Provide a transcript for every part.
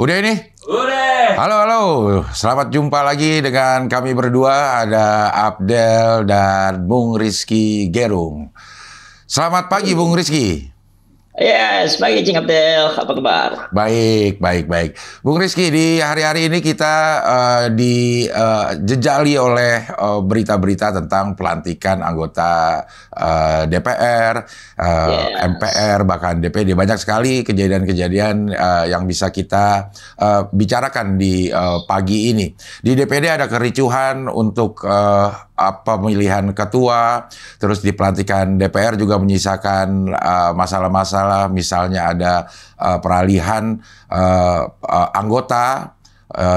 Udah ini? Udah. Halo, halo. Selamat jumpa lagi dengan kami berdua. Ada Abdel dan Bung Rizky Gerung. Selamat pagi, Bung Rizky. Yes, pagi Cing Abdel. Apa kabar? Baik, baik, baik. Bung Rizky, di hari-hari ini kita dijejali oleh berita-berita tentang pelantikan anggota DPR, MPR, bahkan DPD. Banyak sekali kejadian-kejadian yang bisa kita bicarakan di pagi ini. Di DPD ada kericuhan untuk pemilihan ketua, terus di pelantikan DPR juga menyisakan masalah-masalah, misalnya ada peralihan anggota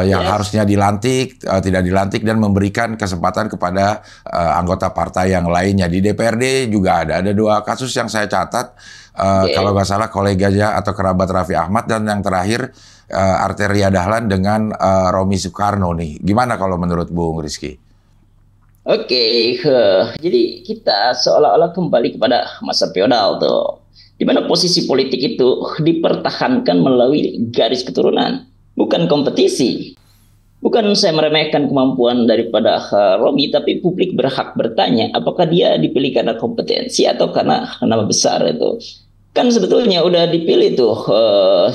yang harusnya dilantik, tidak dilantik, dan memberikan kesempatan kepada anggota partai yang lainnya. Di DPRD juga ada 2 kasus yang saya catat, kalau nggak salah koleganya atau kerabat Raffi Ahmad, dan yang terakhir Arteria Dahlan dengan Romi Soekarno nih. Gimana kalau menurut Bung Rizky? Oke, jadi kita seolah-olah kembali kepada masa feodal tuh, di mana posisi politik itu dipertahankan melalui garis keturunan, bukan kompetisi. Bukan saya meremehkan kemampuan daripada Romi, tapi publik berhak bertanya apakah dia dipilih karena kompetensi atau karena nama besar itu. Kan sebetulnya udah dipilih tuh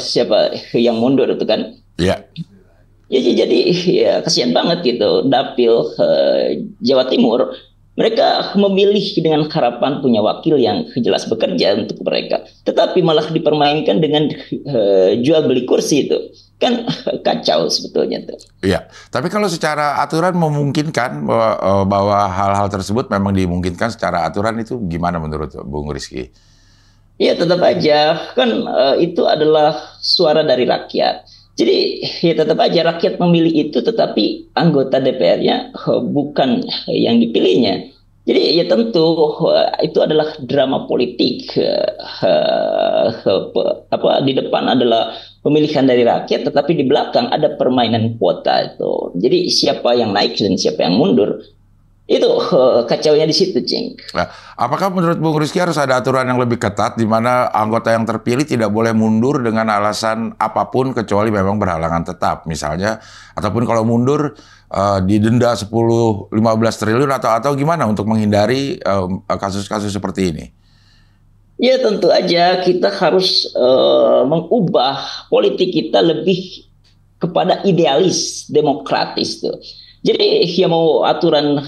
siapa yang mundur itu kan? Iya. Ya, jadi ya kasihan banget gitu. Dapil Jawa Timur, mereka memilih dengan harapan punya wakil yang jelas bekerja untuk mereka, tetapi malah dipermainkan dengan jual beli kursi itu. Kan kacau sebetulnya tuh. Iya, tapi kalau secara aturan memungkinkan bahwa hal-hal tersebut memang dimungkinkan secara aturan, itu gimana menurut Bung Rizky? Ya tetap aja kan itu adalah suara dari rakyat. Jadi ya tetap aja rakyat memilih itu, tetapi anggota DPR-nya bukan yang dipilihnya. Jadi ya tentu itu adalah drama politik. Di depan adalah pemilihan dari rakyat, tetapi di belakang ada permainan kuota itu. Jadi siapa yang naik dan siapa yang mundur. Itu kacaunya di situ, Cing. Nah, apakah menurut Bung Rizky harus ada aturan yang lebih ketat di mana anggota yang terpilih tidak boleh mundur dengan alasan apapun kecuali memang berhalangan tetap, misalnya, ataupun kalau mundur didenda 10-15 triliun atau gimana untuk menghindari kasus-kasus seperti ini? Ya tentu aja kita harus mengubah politik kita lebih kepada idealis, demokratis tuh. Jadi ya mau aturan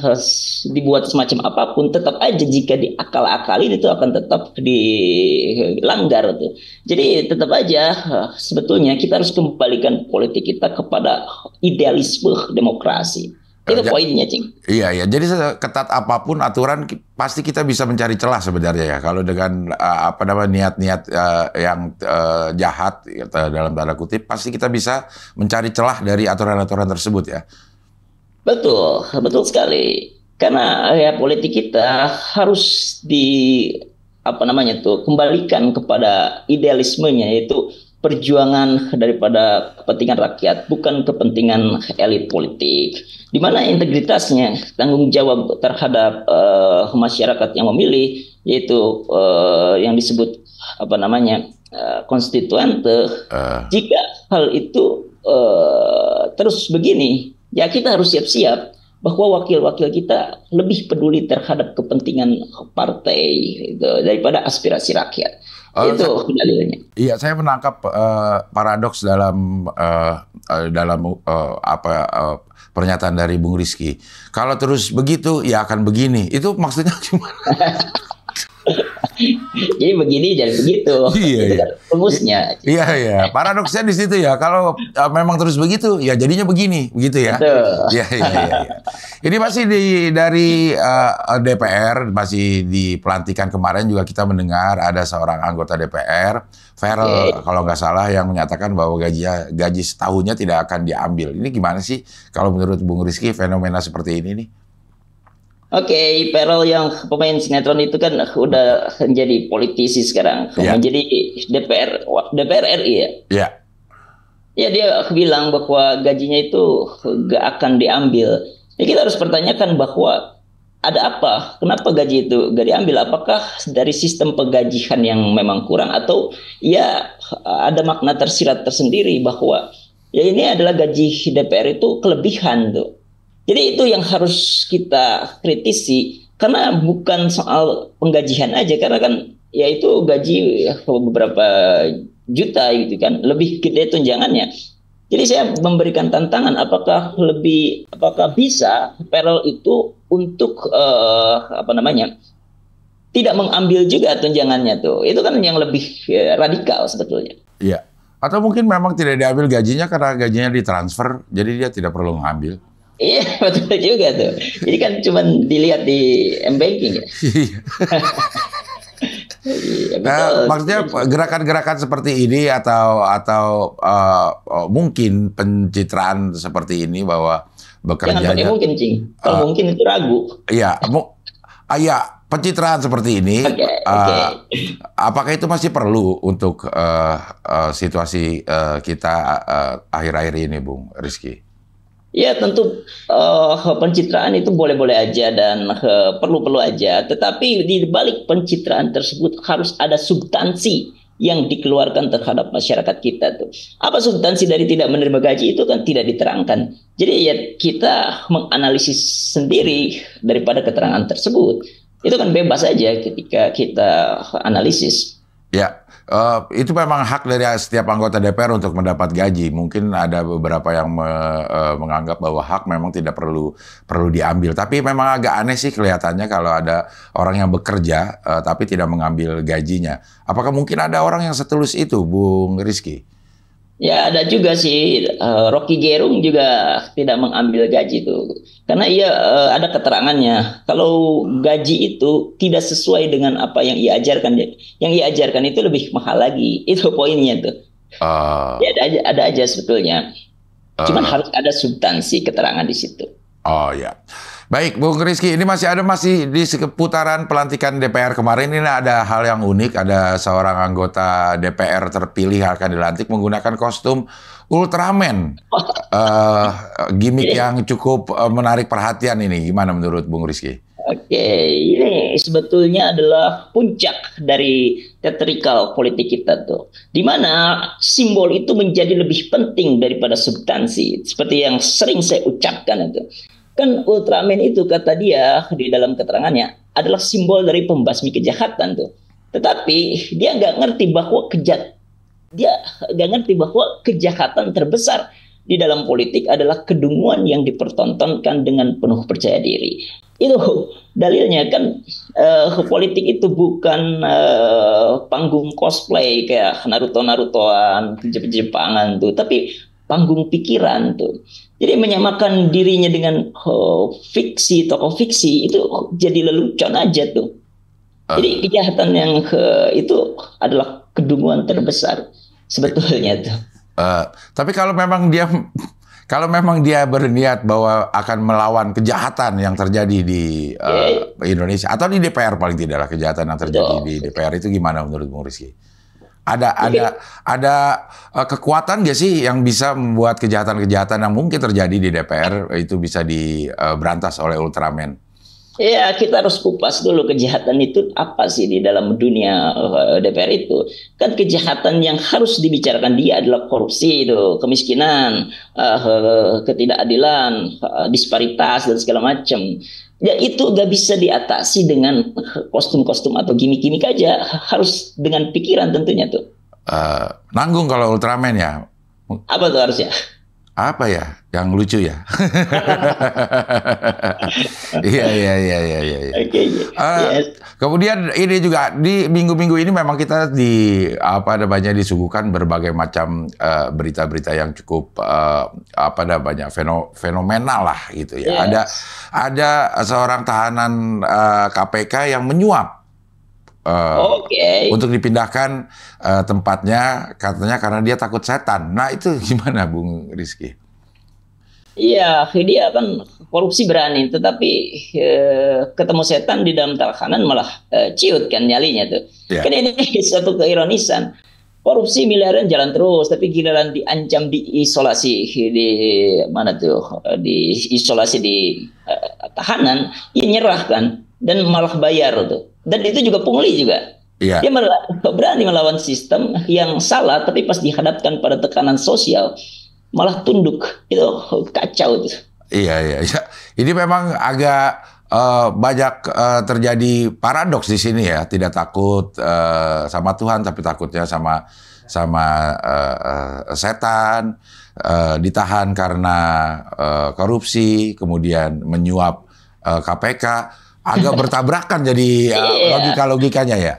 dibuat semacam apapun, tetap aja jika diakal-akalin itu akan tetap dilanggar tuh. Jadi tetap aja sebetulnya kita harus kembalikan politik kita kepada idealisme demokrasi. Itu poinnya, Cing. Iya. Jadi ketat apapun aturan, pasti kita bisa mencari celah sebenarnya ya. Kalau dengan niat-niat yang jahat dalam tanda kutip, pasti kita bisa mencari celah dari aturan-aturan tersebut ya. Betul, betul sekali. Karena ya politik kita harus kembalikan kepada idealismenya, yaitu perjuangan daripada kepentingan rakyat, bukan kepentingan elit politik. Di mana integritasnya, tanggung jawab terhadap masyarakat yang memilih, yaitu yang disebut konstituante. Jika hal itu terus begini, ya kita harus siap-siap bahwa wakil-wakil kita lebih peduli terhadap kepentingan partai gitu, daripada aspirasi rakyat. Itu dalilnya. Iya, saya menangkap paradoks dalam pernyataan dari Bung Rizky. Kalau terus begitu, ya akan begini. Itu maksudnya gimana? Jadi begini dan begitu. Iya. Rumusnya. Iya. Paradoksnya di situ ya. Kalau memang terus begitu, ya jadinya begini, begitu ya. Iya. Ini masih dari DPR, masih di pelantikan kemarin juga kita mendengar ada seorang anggota DPR, Farel kalau nggak salah, yang menyatakan bahwa gaji setahunnya tidak akan diambil. Ini gimana sih kalau menurut Bung Rizky fenomena seperti ini nih? Oke, Farel yang pemain sinetron itu kan udah menjadi politisi sekarang, menjadi DPR RI ya. Iya. Ya dia bilang bahwa gajinya itu gak akan diambil. Ya, kita harus pertanyakan bahwa ada apa? Kenapa gaji itu gak diambil? Apakah dari sistem penggajian yang memang kurang, atau ya ada makna tersirat tersendiri bahwa ya ini adalah gaji DPR itu kelebihan tuh. Jadi itu yang harus kita kritisi, karena bukan soal penggajian aja, karena kan ya itu gaji beberapa juta gitu kan, lebih gede tunjangannya. Jadi saya memberikan tantangan, apakah bisa payroll itu untuk tidak mengambil juga tunjangannya tuh. Itu kan yang lebih radikal sebetulnya. Iya. Atau mungkin memang tidak diambil gajinya karena gajinya ditransfer, jadi dia tidak perlu mengambil. Iya, betul juga tuh. Jadi kan cuma dilihat di M-Banking ya. Iya, nah, maksudnya gerakan-gerakan seperti ini atau mungkin pencitraan seperti ini bahwa bekerja. Jangan pakai mungkin, Cing. Kalau mungkin itu ragu. Iya, pencitraan seperti ini. Apakah itu masih perlu untuk situasi kita akhir-akhir ini, Bung Rizky? Ya tentu pencitraan itu boleh-boleh aja dan perlu-perlu aja. Tetapi di balik pencitraan tersebut harus ada substansi yang dikeluarkan terhadap masyarakat kita tuh. Apa substansi dari tidak menerima gaji itu kan tidak diterangkan. Jadi ya kita menganalisis sendiri daripada keterangan tersebut. Itu kan bebas aja ketika kita analisis. Ya. Itu memang hak dari setiap anggota DPR untuk mendapat gaji. Mungkin ada beberapa yang menganggap bahwa hak memang tidak perlu diambil. Tapi memang agak aneh sih kelihatannya kalau ada orang yang bekerja tapi tidak mengambil gajinya. Apakah mungkin ada orang yang setulus itu, Bung Rizky? Ya ada juga sih, Rocky Gerung juga tidak mengambil gaji itu. Karena ia ada keterangannya, kalau gaji itu tidak sesuai dengan apa yang ia ajarkan. Yang ia ajarkan itu lebih mahal lagi, itu poinnya tuh. Ya, ada aja sebetulnya. Cuman harus ada substansi keterangan di situ. Oh ya. Baik, Bung Rizky, ini masih di seputaran pelantikan DPR kemarin. Ini ada hal yang unik, ada seorang anggota DPR terpilih akan dilantik menggunakan kostum Ultraman. Gimik yang cukup menarik perhatian ini. Gimana menurut Bung Rizky? Oke, ini sebetulnya adalah puncak dari teatrikal politik kita tuh. Di mana simbol itu menjadi lebih penting daripada substansi. Seperti yang sering saya ucapkan itu. Kan Ultraman itu kata dia di dalam keterangannya adalah simbol dari pembasmi kejahatan tuh. Tetapi dia nggak ngerti bahwa kejahatan terbesar di dalam politik adalah kedunguan yang dipertontonkan dengan penuh percaya diri. Itu dalilnya kan politik itu bukan panggung cosplay kayak Naruto-Narutoan, Jepangan tuh, tapi panggung pikiran tuh. Jadi menyamakan dirinya dengan tokoh fiksi itu jadi lelucon aja tuh. Jadi kejahatan yang itu adalah kedunguan terbesar sebetulnya tuh. Tapi kalau memang dia berniat bahwa akan melawan kejahatan yang terjadi di Indonesia atau di DPR paling tidak lah kejahatan yang terjadi di DPR itu gimana menurut Bung Rizky? Ada kekuatan nggak sih yang bisa membuat kejahatan-kejahatan yang mungkin terjadi di DPR itu bisa diberantas oleh Ultraman? Ya, kita harus kupas dulu kejahatan itu apa sih di dalam dunia DPR itu. Kan kejahatan yang harus dibicarakan dia adalah korupsi itu, kemiskinan, ketidakadilan, disparitas dan segala macam. Ya itu gak bisa diatasi dengan kostum-kostum atau gimmick-gimmick aja, harus dengan pikiran tentunya tuh. Nanggung kalau Ultraman ya. Apa tuh harusnya? Apa ya? Yang lucu ya. Iya. Okay, yes. Kemudian ini juga di minggu-minggu ini memang kita disuguhkan berbagai macam berita-berita yang cukup fenomenal lah gitu ya. Yes. Ada seorang tahanan KPK yang menyuap. Untuk dipindahkan tempatnya katanya karena dia takut setan. Nah itu gimana Bung Rizky? Iya, dia kan korupsi berani, tetapi ketemu setan di dalam tahanan malah ciut kan nyalinya tuh. Kan ini satu keironisan. Korupsi miliaran jalan terus, tapi giliran diancam diisolasi di mana tuh? Diisolasi di tahanan, ya nyerah kan dan malah bayar tuh. Dan itu juga pungli juga. Dia berani melawan sistem yang salah, tapi pas dihadapkan pada tekanan sosial, malah tunduk. Itu kacau itu. Iya, iya, iya. Ini memang agak banyak terjadi paradoks di sini ya. Tidak takut sama Tuhan, tapi takutnya sama setan. Ditahan karena korupsi, kemudian menyuap KPK. Agak bertabrakan jadi logika-logikanya ya.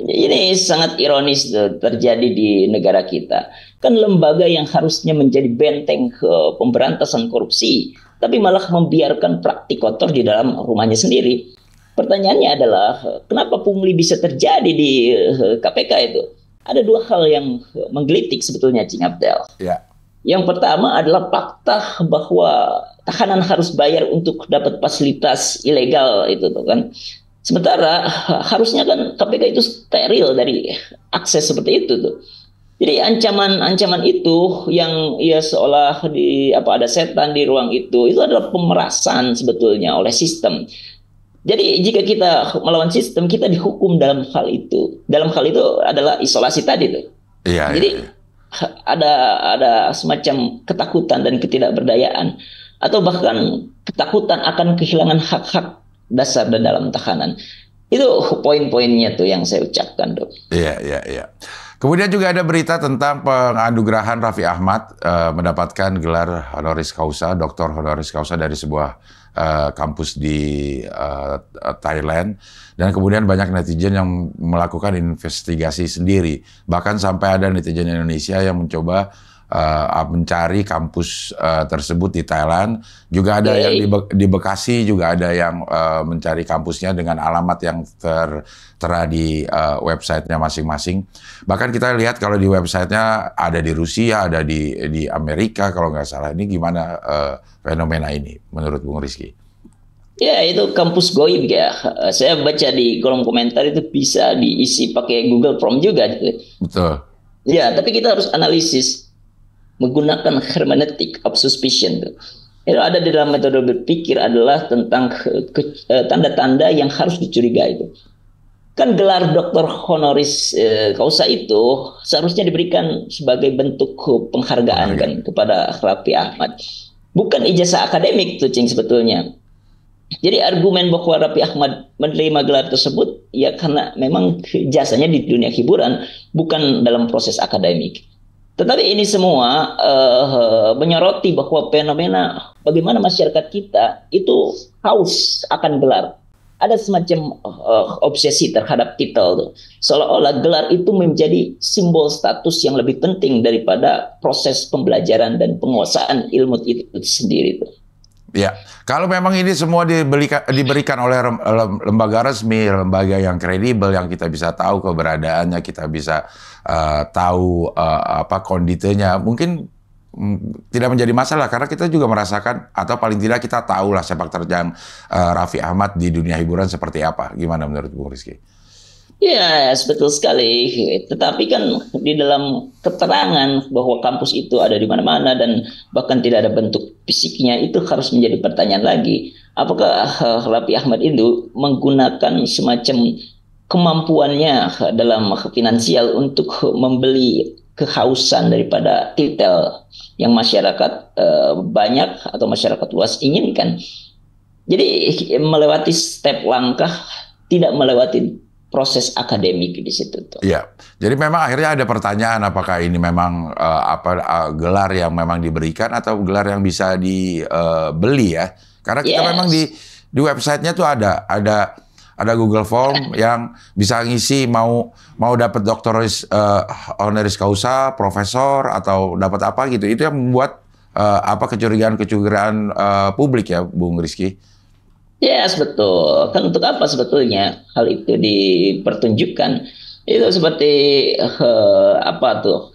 Ini sangat ironis terjadi di negara kita. Kan lembaga yang harusnya menjadi benteng ke pemberantasan korupsi, tapi malah membiarkan praktik kotor di dalam rumahnya sendiri. Pertanyaannya adalah, kenapa pungli bisa terjadi di KPK itu? Ada dua hal yang menggelitik sebetulnya, Cing Abdel. Ya. Yang pertama adalah fakta bahwa tahanan harus bayar untuk dapat fasilitas ilegal itu kan. Sementara harusnya kan KPK itu steril dari akses seperti itu tuh. Jadi ancaman-ancaman itu yang ya seolah ada setan di ruang itu adalah pemerasan sebetulnya oleh sistem. Jadi jika kita melawan sistem, kita dihukum dalam hal itu. Dalam hal itu adalah isolasi tadi tuh. Iya. Jadi iya. ada semacam ketakutan dan ketidakberdayaan, atau bahkan ketakutan akan kehilangan hak-hak dasar dan dalam tahanan. Itu poin-poinnya tuh yang saya ucapkan, Dok. Iya, iya, iya. Kemudian juga ada berita tentang penganugerahan Raffi Ahmad mendapatkan gelar honoris causa, doktor honoris causa dari sebuah kampus di Thailand. Dan kemudian banyak netizen yang melakukan investigasi sendiri. Bahkan sampai ada netizen Indonesia yang mencoba mencari kampus tersebut di Thailand. Juga ada yang di Bekasi, juga ada yang mencari kampusnya dengan alamat yang tertera di websitenya masing-masing. Bahkan kita lihat kalau di websitenya ada di Rusia, ada di Amerika kalau nggak salah. Ini gimana fenomena ini menurut Bung Rizky? Ya, itu kampus goib ya. Saya baca di kolom komentar itu bisa diisi pakai Google Form juga. Gitu. Betul. Ya, tapi kita harus analisis menggunakan hermeneutic of suspicion. Itu ada di dalam metode berpikir adalah tentang tanda-tanda yang harus dicurigai itu. Kan gelar doktor honoris causa itu seharusnya diberikan sebagai bentuk penghargaan kan kepada Raffi Ahmad. Bukan ijazah akademik tuh, Cing, sebetulnya. Jadi argumen bahwa Raffi Ahmad menerima gelar tersebut ya karena memang jasanya di dunia hiburan, bukan dalam proses akademik. Tetapi ini semua menyoroti bahwa fenomena bagaimana masyarakat kita itu haus akan gelar. Ada semacam obsesi terhadap titel tuh. Seolah-olah gelar itu menjadi simbol status yang lebih penting daripada proses pembelajaran dan penguasaan ilmu itu sendiri tuh. Ya, kalau memang ini semua diberikan oleh lembaga resmi, lembaga yang kredibel, yang kita bisa tahu keberadaannya, kita bisa tahu apa konditenya, mungkin tidak menjadi masalah karena kita juga merasakan atau paling tidak kita tahu lah sepak terjang Raffi Ahmad di dunia hiburan seperti apa. Gimana menurut Bung Rizky? Ya, betul sekali. Tetapi kan di dalam keterangan bahwa kampus itu ada di mana-mana dan bahkan tidak ada bentuk fisiknya, itu harus menjadi pertanyaan lagi. Apakah Raffi Ahmad itu menggunakan semacam kemampuannya dalam finansial untuk membeli kehausan daripada titel yang masyarakat banyak atau masyarakat luas inginkan? Jadi melewati step langkah, tidak melewati proses akademik di situ tuh. Iya, jadi memang akhirnya ada pertanyaan apakah ini memang gelar yang memang diberikan atau gelar yang bisa dibeli ya? Karena kita memang di websitenya tuh ada Google Form yang bisa ngisi mau dapat doktoris honoris causa, profesor atau dapat apa gitu. Itu yang membuat kecurigaan publik ya, Bung Rizky. Yes, betul. Kan untuk apa sebetulnya hal itu dipertunjukkan? Itu seperti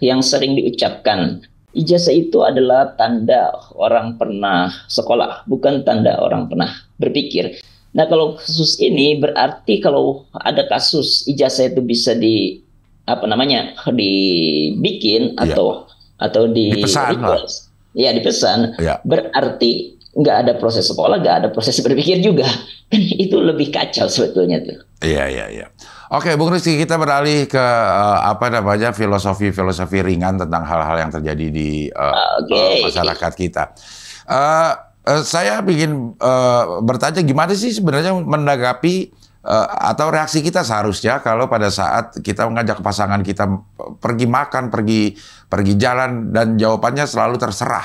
yang sering diucapkan. Ijazah itu adalah tanda orang pernah sekolah, bukan tanda orang pernah berpikir. Nah, kalau kasus ini berarti kalau ada kasus ijazah itu bisa dibikin atau dipesan. Ya, dipesan. Ya. Berarti nggak ada proses sekolah, nggak ada proses berpikir juga. Kan itu lebih kacau sebetulnya tuh. Iya, iya, iya. Oke, Bung Rizky, kita beralih ke filosofi ringan tentang hal-hal yang terjadi di masyarakat kita. Saya ingin bertanya gimana sih sebenarnya menanggapi atau reaksi kita seharusnya kalau pada saat kita mengajak pasangan kita pergi makan, pergi jalan, dan jawabannya selalu terserah.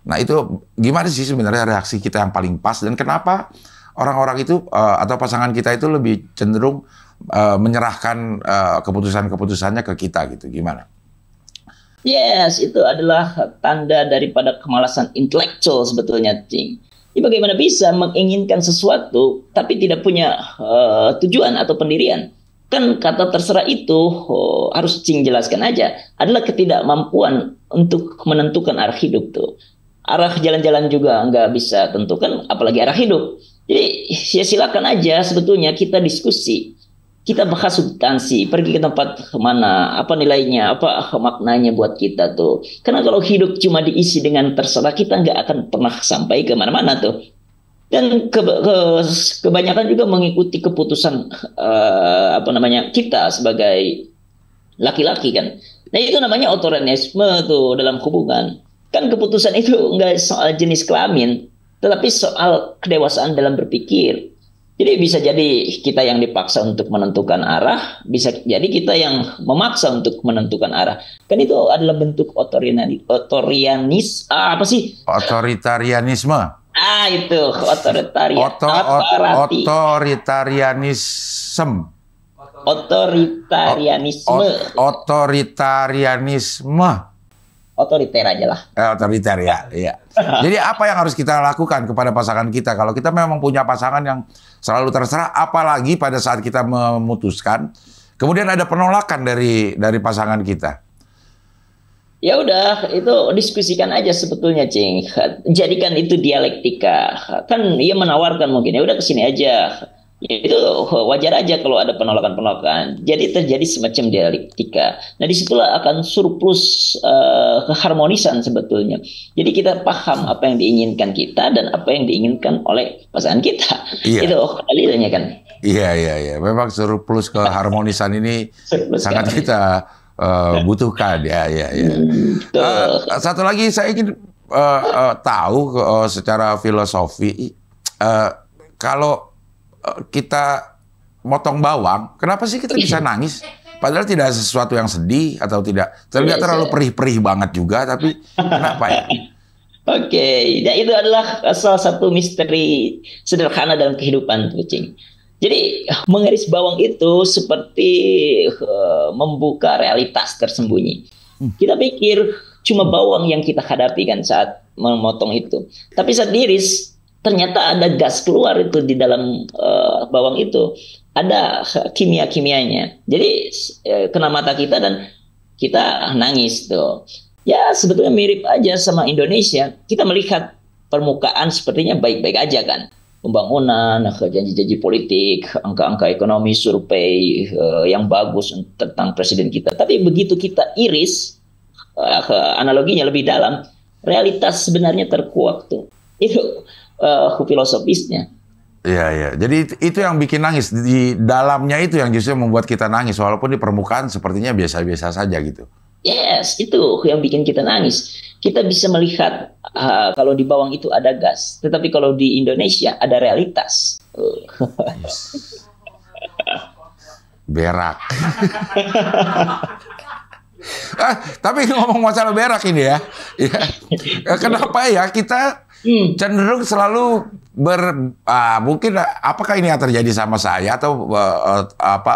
Nah itu gimana sih sebenarnya reaksi kita yang paling pas, dan kenapa orang-orang itu atau pasangan kita itu lebih cenderung menyerahkan keputusan-keputusannya ke kita gitu, gimana? Yes, itu adalah tanda daripada kemalasan intelektual sebetulnya, Cing. Ya, bagaimana bisa menginginkan sesuatu tapi tidak punya tujuan atau pendirian? Kan kata terserah itu harus Cing jelaskan aja, adalah ketidakmampuan untuk menentukan arah hidup tuh. Arah jalan-jalan juga nggak bisa tentukan, apalagi arah hidup. Jadi ya silakan aja sebetulnya kita diskusi. Kita bahas substansi, pergi ke tempat mana, apa nilainya, apa maknanya buat kita tuh. Karena kalau hidup cuma diisi dengan terserah, kita nggak akan pernah sampai ke mana-mana tuh. Dan kebanyakan juga mengikuti keputusan kita sebagai laki-laki kan. Nah itu namanya otoritarianisme tuh dalam hubungan. Kan keputusan itu nggak soal jenis kelamin, tetapi soal kedewasaan dalam berpikir. Jadi bisa jadi kita yang dipaksa untuk menentukan arah, bisa jadi kita yang memaksa untuk menentukan arah. Kan itu adalah bentuk otoritarianisme. Itu otoritarianisme. Otoriter aja lah. Otoriter ya. Iya. Jadi apa yang harus kita lakukan kepada pasangan kita kalau kita memang punya pasangan yang selalu terserah, apalagi pada saat kita memutuskan, kemudian ada penolakan dari pasangan kita? Ya udah, itu diskusikan aja sebetulnya, Cing. Jadikan itu dialektika. Kan ia menawarkan mungkin, ya udah kesini aja. Ya, itu wajar aja kalau ada penolakan-penolakan. Jadi terjadi semacam dialektika. Nah disitulah akan surplus keharmonisan sebetulnya. Jadi kita paham apa yang diinginkan kita dan apa yang diinginkan oleh pasangan kita. Iya. Itu dalilnya kan. Iya. Memang surplus keharmonisan ini sangat kita butuhkan. Ya. Satu lagi saya ingin tahu secara filosofi, kalau kita motong bawang, kenapa sih kita bisa nangis? Padahal tidak sesuatu yang sedih atau tidak terlalu perih-perih banget juga, tapi kenapa ya? Oke, nah itu adalah salah satu misteri sederhana dalam kehidupan, kucing. Jadi mengiris bawang itu seperti membuka realitas tersembunyi. Kita pikir cuma bawang yang kita hadapi kan saat memotong itu, tapi saat diiris ternyata ada gas keluar itu di dalam bawang itu. Ada kimia-kimianya. Jadi kena mata kita dan kita nangis tuh. Ya sebetulnya mirip aja sama Indonesia. Kita melihat permukaan sepertinya baik-baik aja kan. Pembangunan, janji-janji politik, angka-angka ekonomi, survei yang bagus tentang presiden kita. Tapi begitu kita iris, analoginya lebih dalam, realitas sebenarnya terkuak tuh. Itu filosofisnya. Iya. Jadi itu yang bikin nangis. Di dalamnya itu yang justru membuat kita nangis. Walaupun di permukaan sepertinya biasa-biasa saja gitu. Yes, itu yang bikin kita nangis. Kita bisa melihat kalau di bawang itu ada gas. Tetapi kalau di Indonesia ada realitas. Berak. Tapi ngomong masalah berak ini ya. Kenapa ya kita cenderung selalu mungkin apakah ini yang terjadi sama saya atau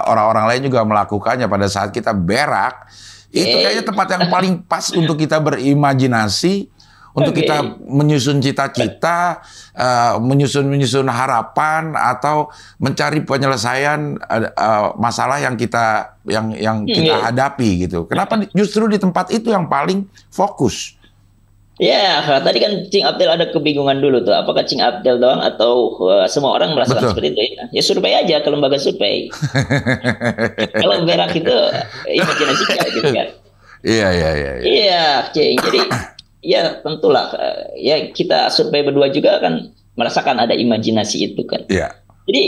orang-orang lain juga melakukannya pada saat kita berak, itu kayaknya tempat yang paling pas untuk kita berimajinasi, untuk kita menyusun cita-cita, menyusun harapan atau mencari penyelesaian masalah yang kita hadapi gitu. Kenapa justru di tempat itu yang paling fokus? Ya, tadi kan Cing Abdel ada kebingungan dulu tuh. Apakah Cing Abdel doang atau semua orang merasakan seperti itu? Ya survei aja ke lembaga survei. Kalau berak itu imajinasi gitu kan. Iya. Iya, Cing. Jadi ya tentulah ya kita survei berdua juga kan merasakan ada imajinasi itu kan. Iya. Jadi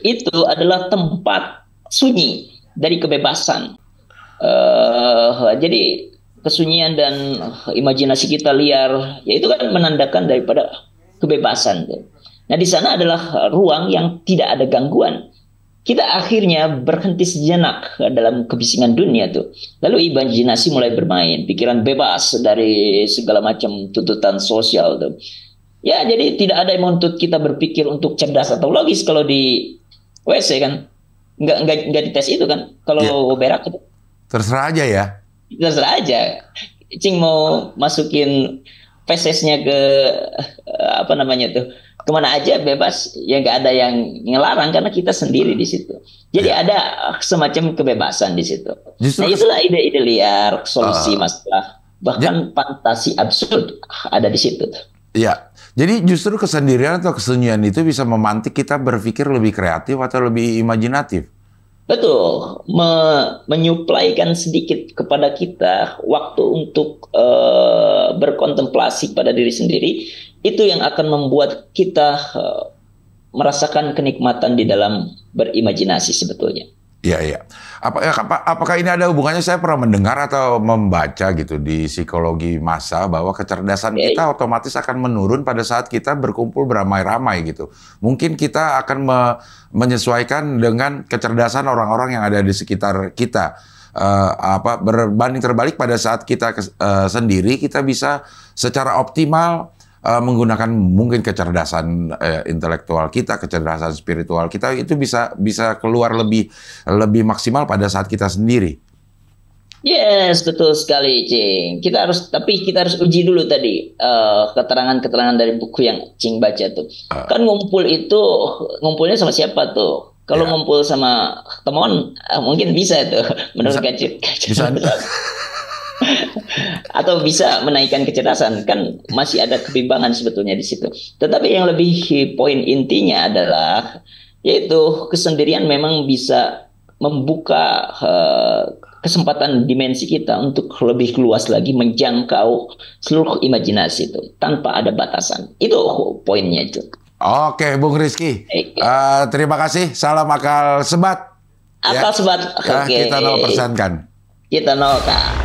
itu adalah tempat sunyi dari kebebasan. Jadi kesunyian dan imajinasi kita liar, ya itu kan menandakan daripada kebebasan tuh. Nah di sana adalah ruang yang tidak ada gangguan. Kita akhirnya berhenti sejenak dalam kebisingan dunia tuh. Lalu imajinasi mulai bermain, pikiran bebas dari segala macam tuntutan sosial tuh. Ya, jadi tidak ada yang menuntut kita berpikir untuk cerdas atau logis kalau di WC kan. Nggak dites itu kan. Kalau berak itu. Terserah aja ya. Terserah aja. Cing mau masukin fesesnya ke apa namanya tuh. Kemana aja bebas. Ya nggak ada yang ngelarang karena kita sendiri di situ. Jadi ada semacam kebebasan di situ. Nah itulah ide-ide liar, solusi masalah. Bahkan fantasi absurd ada di situ. Iya. Jadi justru kesendirian atau kesunyian itu bisa memantik kita berpikir lebih kreatif atau lebih imajinatif. Betul, menyuplaikan sedikit kepada kita waktu untuk berkontemplasi pada diri sendiri, itu yang akan membuat kita merasakan kenikmatan di dalam berimajinasi sebetulnya. Iya, iya. Apakah ini ada hubungannya? Saya pernah mendengar atau membaca gitu di psikologi massa bahwa kecerdasan kita otomatis akan menurun pada saat kita berkumpul beramai-ramai gitu. Mungkin kita akan menyesuaikan dengan kecerdasan orang-orang yang ada di sekitar kita. Berbanding terbalik pada saat kita sendiri, kita bisa secara optimal menggunakan mungkin kecerdasan intelektual kita, kecerdasan spiritual kita itu bisa keluar lebih maksimal pada saat kita sendiri. Yes, betul sekali, Cing. Tapi kita harus uji dulu tadi keterangan-keterangan dari buku yang Cing baca tuh. Kan ngumpulnya sama siapa tuh? Kalau ngumpul sama teman, mungkin bisa tuh menurunkan kecerdasan. Atau bisa menaikkan kecerdasan, kan masih ada kebimbangan sebetulnya di situ. Tetapi yang lebih poin intinya adalah yaitu kesendirian memang bisa membuka kesempatan dimensi kita untuk lebih luas lagi menjangkau seluruh imajinasi itu tanpa ada batasan. Itu poinnya itu. Oke, Bung Rizky. Terima kasih. Salam akal sebat. Akal sebat. Kita 0%-kan. Kita 0.